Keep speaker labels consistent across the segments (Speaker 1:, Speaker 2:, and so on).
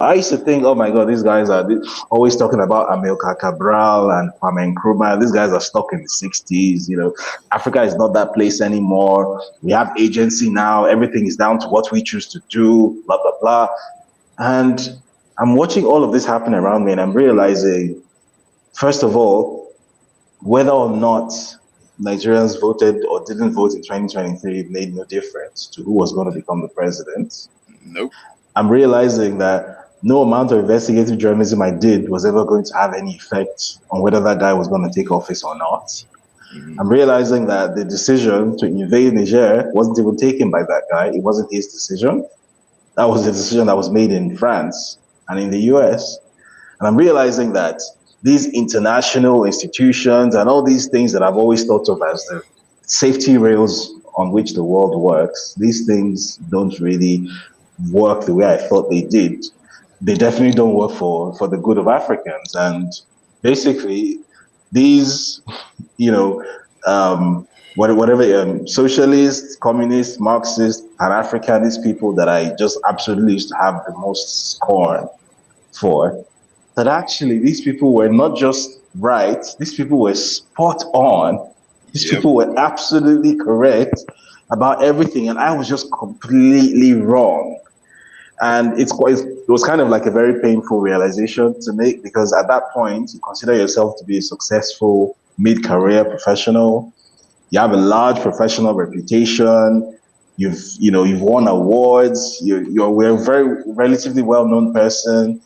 Speaker 1: I used to think, oh my God, these guys are always talking about Amilcar Cabral and Kwame Nkrumah. These guys are stuck in the 60s. Africa is not that place anymore. We have agency now. Everything is down to what we choose to do, blah, blah, blah. And I'm watching all of this happen around me and I'm realizing, first of all, whether or not Nigerians voted or didn't vote in 2023 made no difference to who was going to become the president.
Speaker 2: Nope.
Speaker 1: I'm realizing that no amount of investigative journalism I did was ever going to have any effect on whether that guy was going to take office or not.
Speaker 2: Mm-hmm.
Speaker 1: I'm realizing that the decision to invade Niger wasn't even taken by that guy. It wasn't his decision. That was a decision that was made in France and in the US. And I'm realizing that these international institutions and all these things that I've always thought of as the safety rails on which the world works, these things don't really work the way I thought they did. They definitely don't work for the good of Africans. And basically, these, you know, whatever socialists, communists, Marxists, Pan-Africanist people that I just absolutely used to have the most scorn for, that actually these people were not just right, these people were spot on. These
Speaker 2: Yep.
Speaker 1: people were absolutely correct about everything, and I was just completely wrong. And it was kind of like a very painful realization to make because at that point, you consider yourself to be a successful mid-career professional. You have a large professional reputation. You've won awards. We're a very relatively well-known person.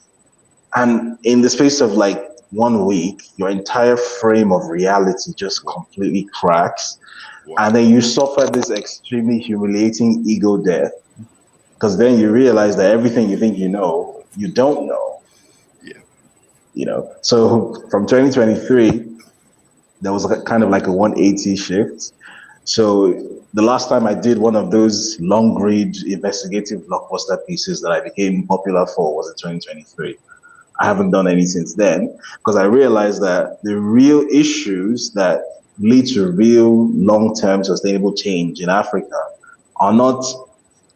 Speaker 1: And in the space of like 1 week, your entire frame of reality just
Speaker 2: Wow.
Speaker 1: completely cracks. And
Speaker 2: Wow.
Speaker 1: then you suffer this extremely humiliating ego death because then you realize that everything you think you don't know.
Speaker 2: Yeah.
Speaker 1: So from 2023, there was kind of like a 180 shift. So the last time I did one of those long read investigative blockbuster pieces that I became popular for was in 2023. I haven't done any since then because I realized that the real issues that lead to real long-term sustainable change in Africa are not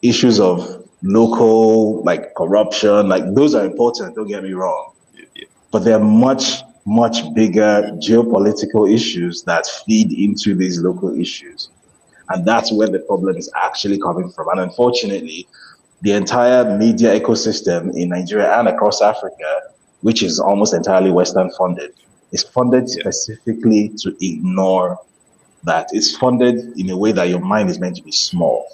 Speaker 1: issues of local like corruption. Like those are important, don't get me wrong,
Speaker 2: Yeah. Yeah.
Speaker 1: but there are much, much bigger geopolitical issues that feed into these local issues. And that's where the problem is actually coming from. And unfortunately, the entire media ecosystem in Nigeria and across Africa, which is almost entirely Western funded, is funded
Speaker 2: Yeah.
Speaker 1: specifically to ignore that. It's funded in a way that your mind is meant to be small.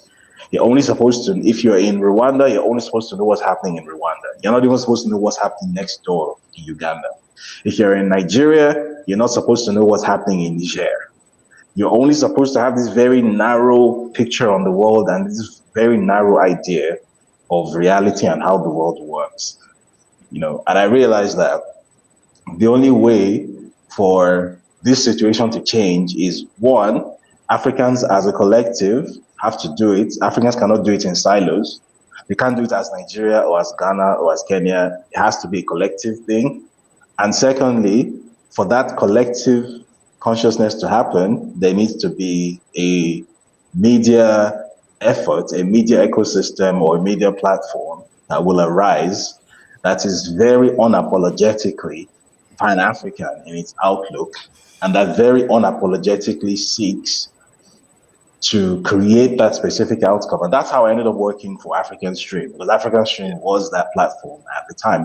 Speaker 1: You're only supposed to, if you're in Rwanda, you're only supposed to know what's happening in Rwanda. You're not even supposed to know what's happening next door in Uganda. If you're in Nigeria, you're not supposed to know what's happening in Niger. You're only supposed to have this very narrow picture on the world and this very narrow idea of reality and how the world works. And I realized that the only way for this situation to change is one, Africans as a collective have to do it. Africans cannot do it in silos. They can't do it as Nigeria or as Ghana or as Kenya. It has to be a collective thing. And secondly, for that collective consciousness to happen, there needs to be a media effort, a media ecosystem, or a media platform that will arise that is very unapologetically Pan African in its outlook and that very unapologetically seeks to create that specific outcome. And that's how I ended up working for African Stream because African Stream
Speaker 2: Yeah.
Speaker 1: was that platform at the time.